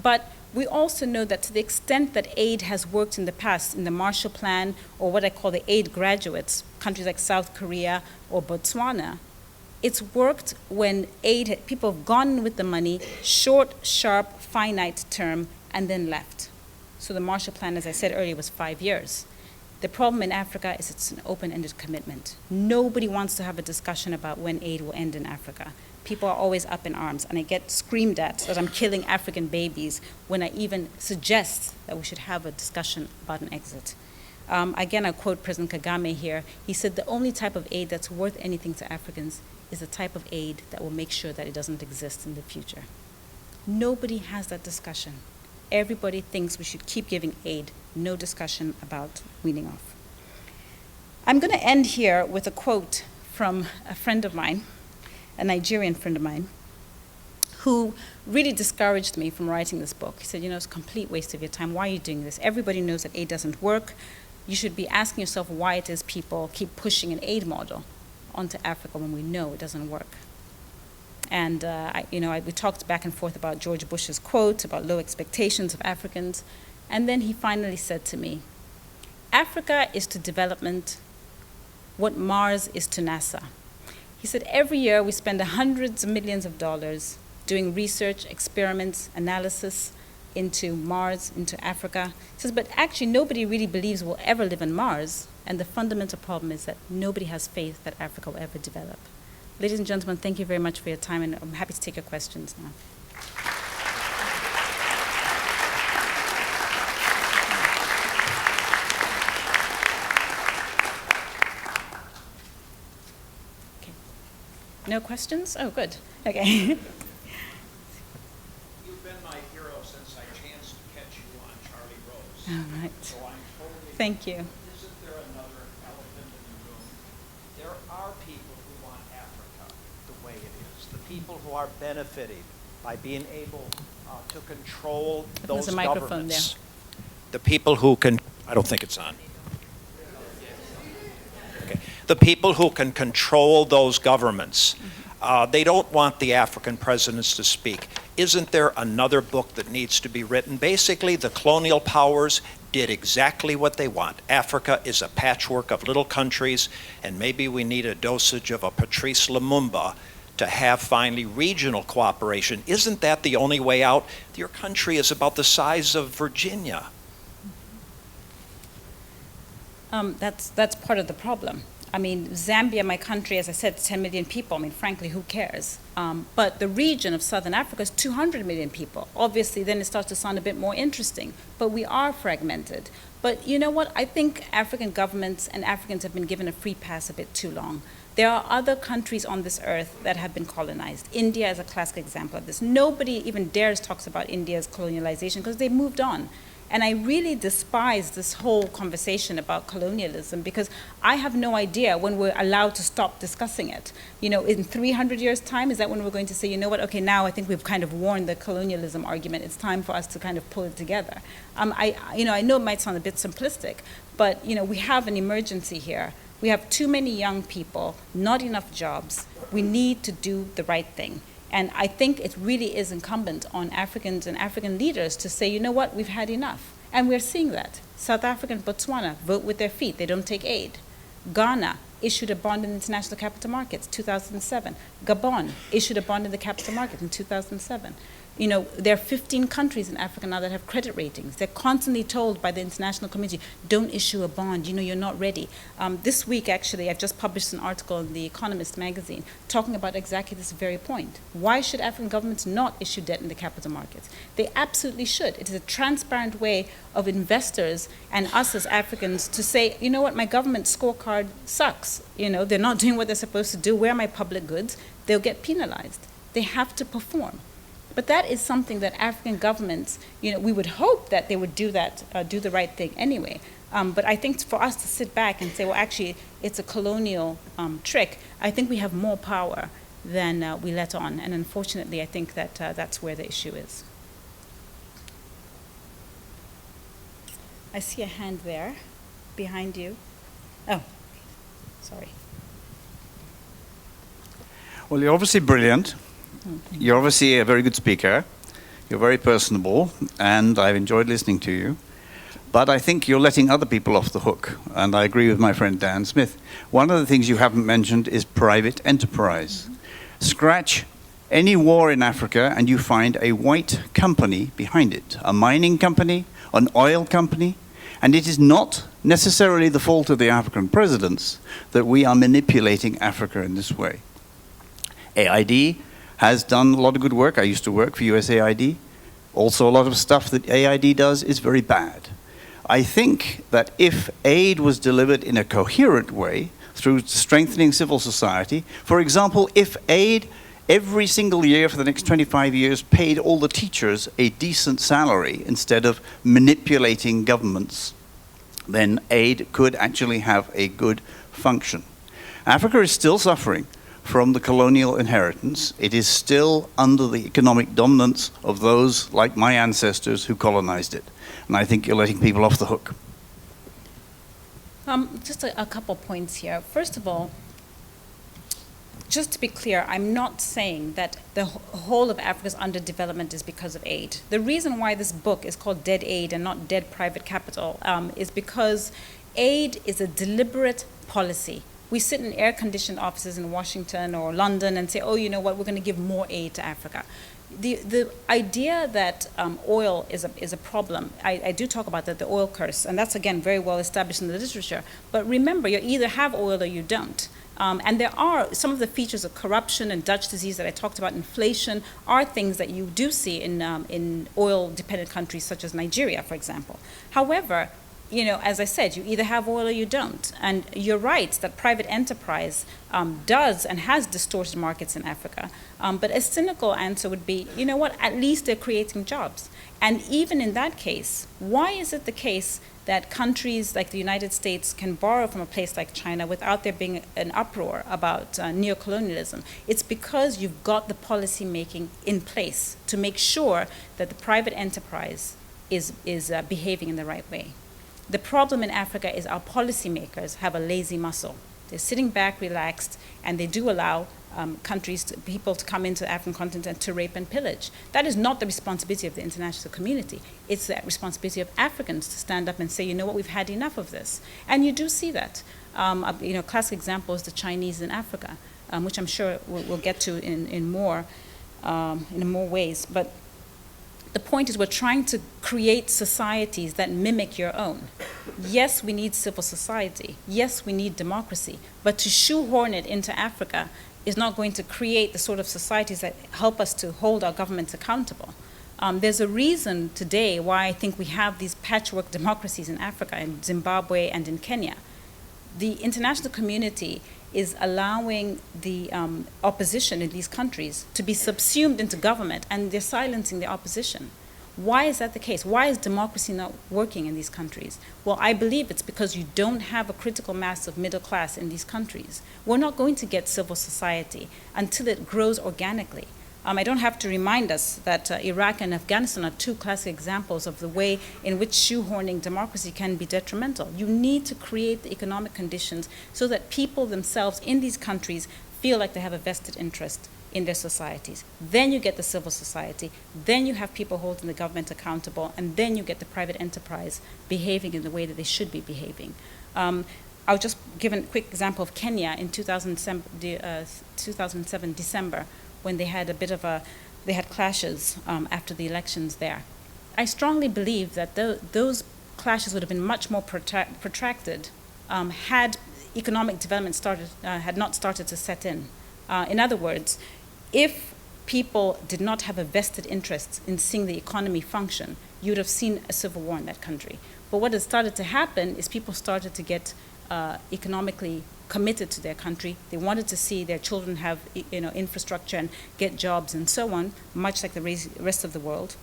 But we also know that to the extent that aid has worked in the past, in the Marshall Plan, or what I call the aid graduates, countries like South Korea or Botswana, it's worked when people have gone with the money, short, sharp, finite term, and then left. So the Marshall Plan, as I said earlier, was 5 years. The problem in Africa is it's an open-ended commitment. Nobody wants to have a discussion about when aid will end in Africa. People are always up in arms, and I get screamed at that I'm killing African babies when I even suggest that we should have a discussion about an exit. Again, I quote President Kagame here. He said the only type of aid that's worth anything to Africans is the type of aid that will make sure that it doesn't exist in the future. Nobody has that discussion. Everybody thinks we should keep giving aid, no discussion about weaning off. I'm going to end here with a quote from a friend of mine, a Nigerian friend of mine, who really discouraged me from writing this book. He said, it's a complete waste of your time. Why are you doing this? Everybody knows that aid doesn't work. You should be asking yourself why it is people keep pushing an aid model onto Africa when we know it doesn't work. And we talked back and forth about George Bush's quote about low expectations of Africans. And then he finally said to me, Africa is to development what Mars is to NASA. He said, every year we spend hundreds of millions of dollars doing research, experiments, analysis into Mars, into Africa. He says, but actually nobody really believes we'll ever live on Mars. And the fundamental problem is that nobody has faith that Africa will ever develop. Ladies and gentlemen, thank you very much for your time, and I'm happy to take your questions now. Okay. No questions? Oh, good. Okay. You've been my hero since I chanced to catch you on Charlie Rose. All right. So I'm totally... Thank you. Isn't there another elephant in the room? There are people people who are benefiting by being able to control those There's a microphone governments. The people who can, I don't think it's on. Okay. The people who can control those governments, they don't want the African presidents to speak. Isn't there another book that needs to be written? Basically, the colonial powers did exactly what they want. Africa is a patchwork of little countries, and maybe we need a dosage of a Patrice Lumumba to have finally regional cooperation. Isn't that the only way out? Your country is about the size of Virginia. That's part of the problem. I mean, Zambia, my country, as I said, 10 million people. I mean, frankly, who cares? But the region of Southern Africa is 200 million people. Obviously, then it starts to sound a bit more interesting. But we are fragmented. But you know what? I think African governments and Africans have been given a free pass a bit too long. There are other countries on this earth that have been colonized. India is a classic example of this. Nobody even dares talk about India's colonialization because they moved on. And I really despise this whole conversation about colonialism because I have no idea when we're allowed to stop discussing it. You know, in 300 years' time, is that when we're going to say, you know what, okay, now I think we've kind of worn the colonialism argument. It's time for us to kind of pull it together. I know it might sound a bit simplistic, but, you know, we have an emergency here. We have too many young people, not enough jobs. We need to do the right thing. And I think it really is incumbent on Africans and African leaders to say, you know what, we've had enough. And we're seeing that. South Africa and Botswana vote with their feet. They don't take aid. Ghana issued a bond in the international capital markets, 2007. Gabon issued a bond in the capital market in 2007. You know, there are 15 countries in Africa now that have credit ratings. They're constantly told by the international community, don't issue a bond, you know, you're not ready. This week, actually, I've just published an article in the Economist magazine talking about exactly this very point. Why should African governments not issue debt in the capital markets? They absolutely should. It is a transparent way of investors and us as Africans to say, you know what, my government scorecard sucks. You know, they're not doing what they're supposed to do. Where are my public goods? They'll get penalized. They have to perform. But that is something that African governments, you know, we would hope that they would do that, do the right thing anyway. But I think for us to sit back and say, well, actually, it's a colonial trick, I think we have more power than we let on. And unfortunately, I think that that's where the issue is. I see a hand there behind you. Oh, sorry. Well, you're obviously brilliant. You're obviously a very good speaker. You're very personable, and I've enjoyed listening to you. But I think you're letting other people off the hook, and I agree with my friend Dan Smith. One of the things you haven't mentioned is private enterprise. Scratch any war in Africa, and you find a white company behind it, a mining company, an oil company, and it is not necessarily the fault of the African presidents that we are manipulating Africa in this way. AID has done a lot of good work. I used to work for USAID. Also, a lot of stuff that AID does is very bad. I think that if aid was delivered in a coherent way through strengthening civil society, for example, if aid every single year for the next 25 years paid all the teachers a decent salary instead of manipulating governments, then aid could actually have a good function. Africa is still suffering from the colonial inheritance. It is still under the economic dominance of those like my ancestors who colonized it. And I think you're letting people off the hook. Just a couple points here. First of all, just to be clear, I'm not saying that the whole of Africa's underdevelopment is because of aid. The reason why this book is called Dead Aid and not Dead Private Capital is because aid is a deliberate policy. We sit in air-conditioned offices in Washington or London and say, oh, you know what, we're going to give more aid to Africa. The idea that oil is a problem, I do talk about that, the oil curse, and that's, again, very well established in the literature. But remember, you either have oil or you don't. And there are some of the features of corruption and Dutch disease that I talked about, inflation, are things that you do see in oil-dependent countries such as Nigeria, for example. However, as I said, you either have oil or you don't. And you're right that private enterprise does and has distorted markets in Africa. But a cynical answer would be, you know what, at least they're creating jobs. And even in that case, why is it the case that countries like the United States can borrow from a place like China without there being an uproar about neocolonialism? It's because you've got the policy making in place to make sure that the private enterprise is behaving in the right way. The problem in Africa is our policymakers have a lazy muscle. They're sitting back, relaxed, and they do allow people to come into the African continent and to rape and pillage. That is not the responsibility of the international community. It's the responsibility of Africans to stand up and say, you know what, we've had enough of this. And you do see that. Classic example is the Chinese in Africa, which I'm sure we'll get to in more ways. But the point is we're trying to create societies that mimic your own. Yes, we need civil society. Yes, we need democracy. But to shoehorn it into Africa is not going to create the sort of societies that help us to hold our governments accountable. There's a reason today why I think we have these patchwork democracies in Africa, in Zimbabwe and in Kenya. The international community is allowing the opposition in these countries to be subsumed into government, and they're silencing the opposition. Why is that the case? Why is democracy not working in these countries? Well, I believe it's because you don't have a critical mass of middle class in these countries. We're not going to get civil society until it grows organically. I don't have to remind us that Iraq and Afghanistan are two classic examples of the way in which shoehorning democracy can be detrimental. You need to create the economic conditions so that people themselves in these countries feel like they have a vested interest in their societies. Then you get the civil society, then you have people holding the government accountable, and then you get the private enterprise behaving in the way that they should be behaving. I'll just give a quick example of Kenya in 2007 December, when they had they had clashes after the elections there. I strongly believe that those clashes would have been much more protracted had economic development had not started to set in. In other words, if people did not have a vested interest in seeing the economy function, you would have seen a civil war in that country. But what has started to happen is people started to get economically committed to their country. They wanted to see their children have infrastructure and get jobs and so on, much like the rest of the world.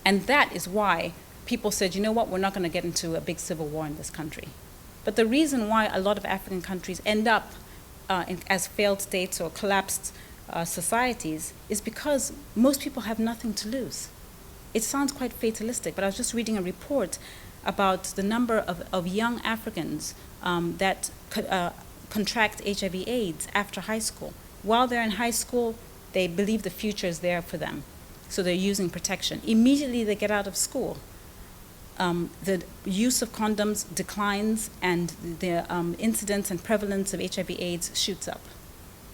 And that is why people said, you know what, we're not going to get into a big civil war in this country. But the reason why a lot of African countries end up as failed states or collapsed societies is because most people have nothing to lose. It sounds quite fatalistic, but I was just reading a report about the number of young Africans that contract HIV/AIDS after high school. While they're in high school, they believe the future is there for them, so they're using protection. Immediately they get out of school, the use of condoms declines, and the incidence and prevalence of HIV/AIDS shoots up.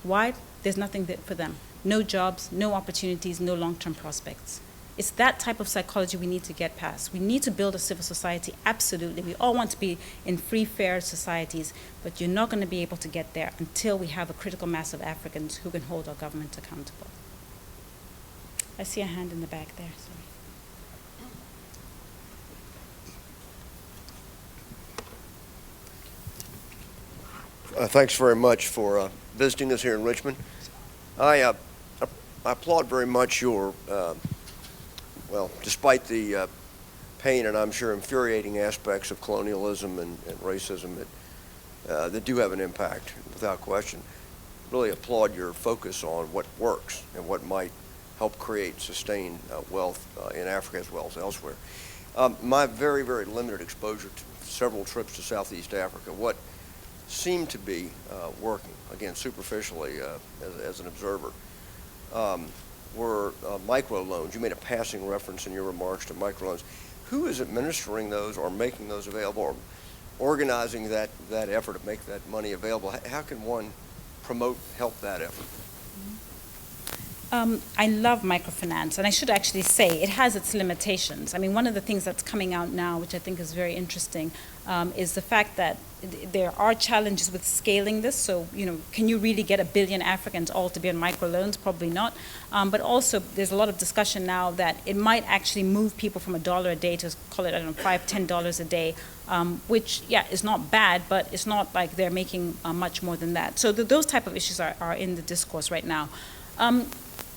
Why? There's nothing there for them. No jobs, no opportunities, no long-term prospects. It's that type of psychology we need to get past. We need to build a civil society, absolutely. We all want to be in free, fair societies, but you're not going to be able to get there until we have a critical mass of Africans who can hold our government accountable. I see a hand in the back there, sorry. Thanks very much for visiting us here in Richmond. I applaud very much your despite the pain and I'm sure infuriating aspects of colonialism and racism that do have an impact, without question, really applaud your focus on what works and what might help create sustained wealth in Africa as well as elsewhere. My very, very limited exposure to several trips to Southeast Africa, what seemed to be working, again, superficially as an observer, were microloans. You made a passing reference in your remarks to microloans. Who is administering those or making those available or organizing that effort to make that money available? How can one help that effort? I love microfinance, and I should actually say it has its limitations. I mean, one of the things that's coming out now, which I think is very interesting, is the fact that there are challenges with scaling this. So, can you really get 1 billion Africans all to be on microloans? Probably not. But also, there's a lot of discussion now that it might actually move people from $1 a day to, call it, I don't know, $5, $10 a day, which, is not bad, but it's not like they're making much more than that. So those type of issues are in the discourse right now.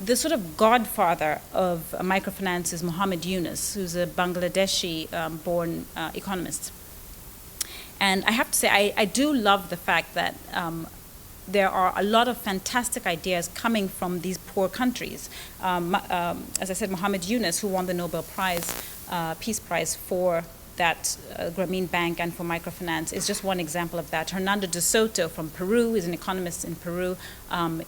The sort of godfather of microfinance is Muhammad Yunus, who's a Bangladeshi-born economist. And I have to say, I do love the fact that there are a lot of fantastic ideas coming from these poor countries. As I said, Muhammad Yunus, who won the Nobel Peace Prize for that Grameen Bank and for microfinance, is just one example of that. Hernando de Soto from Peru is an economist in Peru,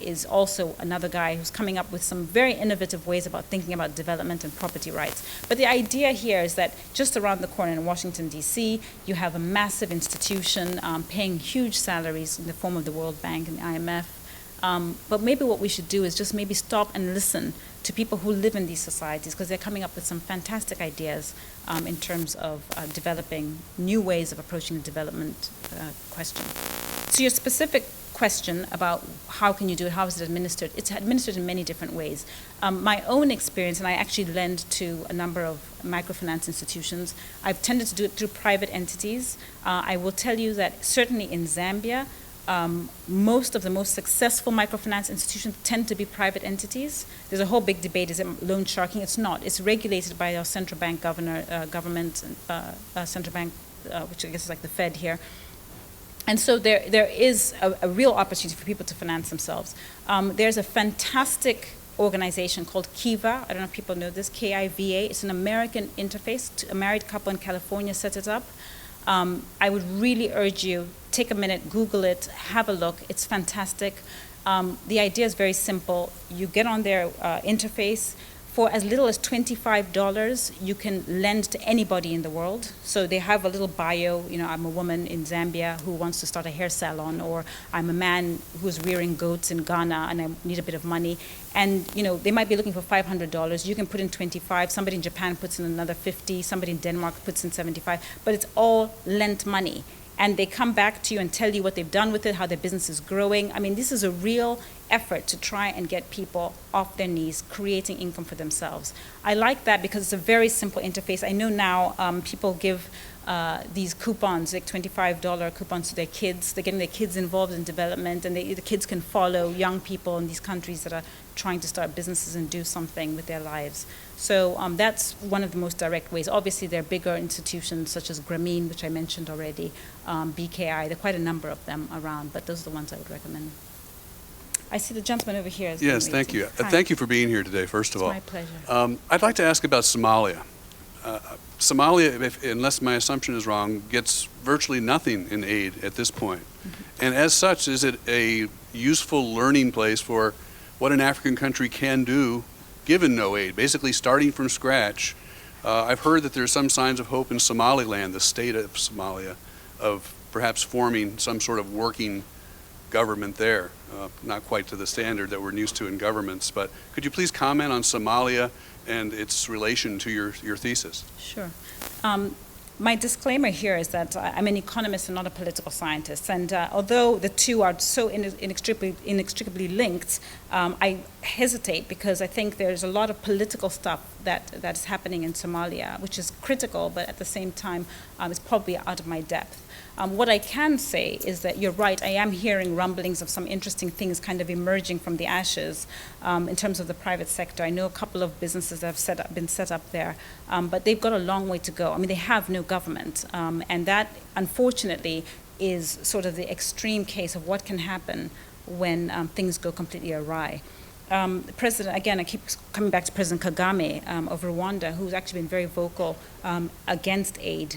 is also another guy who's coming up with some very innovative ways about thinking about development and property rights. But the idea here is that just around the corner in Washington, D.C., you have a massive institution paying huge salaries in the form of the World Bank and the IMF. But maybe what we should do is just maybe stop and listen to people who live in these societies, because they're coming up with some fantastic ideas in terms of developing new ways of approaching the development question. So your specific question about how can you do it, how is it administered, it's administered in many different ways. My own experience, and I actually lend to a number of microfinance institutions, I've tended to do it through private entities. I will tell you that certainly in Zambia, most of the most successful microfinance institutions tend to be private entities. There's a whole big debate, is it loan sharking? It's not. It's regulated by our central bank government, central bank, which I guess is like the Fed here. And so there is a real opportunity for people to finance themselves. There's a fantastic organization called Kiva. I don't know if people know this, Kiva. It's an American interface. A married couple in California set it up. I would really urge you, take a minute, Google it, have a look. It's fantastic. The idea is very simple. You get on their interface. For as little as $25, you can lend to anybody in the world. So they have a little bio, I'm a woman in Zambia who wants to start a hair salon, or I'm a man who's rearing goats in Ghana and I need a bit of money. And they might be looking for $500. You can put in 25. Somebody in Japan puts in another 50. Somebody in Denmark puts in 75. But it's all lent money. And they come back to you and tell you what they've done with it, how their business is growing. I mean, this is a real effort to try and get people off their knees, creating income for themselves. I like that because it's a very simple interface. I know now people give these coupons, like $25 coupons to their kids. They're getting their kids involved in development, and the kids can follow young people in these countries that are trying to start businesses and do something with their lives. So that's one of the most direct ways. Obviously, there are bigger institutions such as Grameen, which I mentioned already, BKI. There are quite a number of them around, but those are the ones I would recommend. I see the gentleman over here. Yes, thank you. Thank you for being here today, first of all. It's my pleasure. I'd like to ask about Somalia. Somalia, unless my assumption is wrong, gets virtually nothing in aid at this point. Mm-hmm. And as such, is it a useful learning place for what an African country can do given no aid, basically starting from scratch? I've heard that there's some signs of hope in Somaliland, the state of Somalia, of perhaps forming some sort of working government there, not quite to the standard that we're used to in governments. But could you please comment on Somalia and its relation to your thesis? Sure. My disclaimer here is that I'm an economist and not a political scientist, and although the two are so inextricably linked, I hesitate because I think there's a lot of political stuff that's happening in Somalia, which is critical, but at the same time, it's probably out of my depth. What I can say is that you're right, I am hearing rumblings of some interesting things kind of emerging from the ashes in terms of the private sector. I know a couple of businesses that have been set up there, but they've got a long way to go. I mean, they have no government, and that, unfortunately, is sort of the extreme case of what can happen when things go completely awry. The president, again, I keep coming back to President Kagame of Rwanda, who's actually been very vocal against aid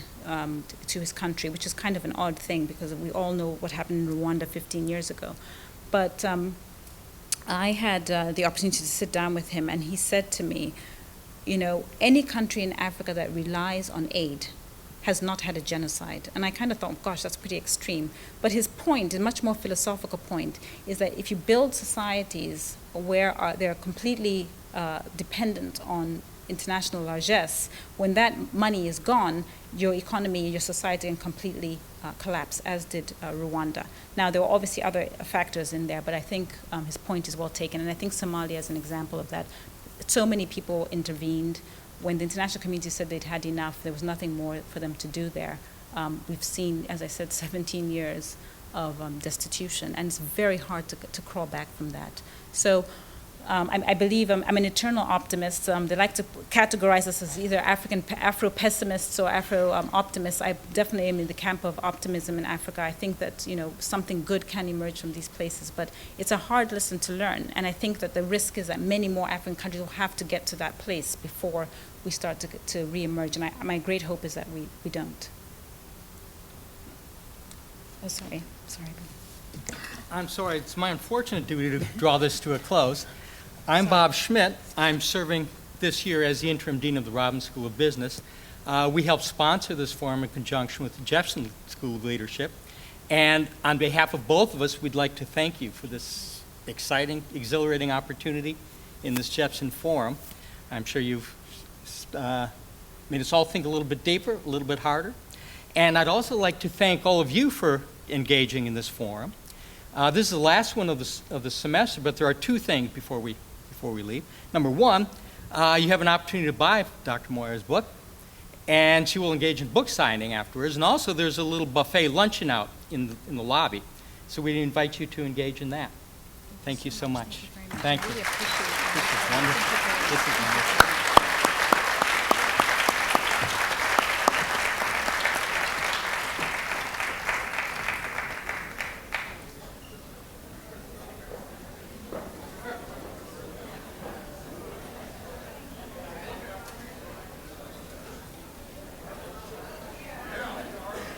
to his country, which is kind of an odd thing because we all know what happened in Rwanda 15 years ago. But I had the opportunity to sit down with him, and he said to me, any country in Africa that relies on aid has not had a genocide. And I kind of thought, gosh, that's pretty extreme. But his point, a much more philosophical point, is that if you build societies where they're completely dependent on international largesse, when that money is gone, your economy, your society can completely collapse, as did Rwanda. Now, there were obviously other factors in there, but I think his point is well taken, and I think Somalia is an example of that. So many people intervened. When the international community said they'd had enough, there was nothing more for them to do there. We've seen, as I said, 17 years of destitution, and it's very hard to crawl back from that. So I believe I'm an eternal optimist. They like to categorize us as either Afro-pessimists or Afro-optimists. I definitely am in the camp of optimism in Africa. I think that, you know, something good can emerge from these places, but it's a hard lesson to learn. And I think that the risk is that many more African countries will have to get to that place before we start to reemerge. And my great hope is that we don't. Oh, sorry. I'm sorry, it's my unfortunate duty to draw this to a close. I'm Bob Schmidt. I'm serving this year as the interim dean of the Robbins School of Business. We help sponsor this forum in conjunction with the Jepson School of Leadership. And on behalf of both of us, we'd like to thank you for this exciting, exhilarating opportunity in this Jepson Forum. I'm sure you've made us all think a little bit deeper, a little bit harder. And I'd also like to thank all of you for engaging in this forum. This is the last one of the semester, but there are two things before we leave. Number one, you have an opportunity to buy Dr. Moyo's book, and she will engage in book signing afterwards. And also, there's a little buffet luncheon out in the lobby, so we invite you to engage in that. Thank you so much. Thank you. I really appreciate it. This is wonderful. This is wonderful.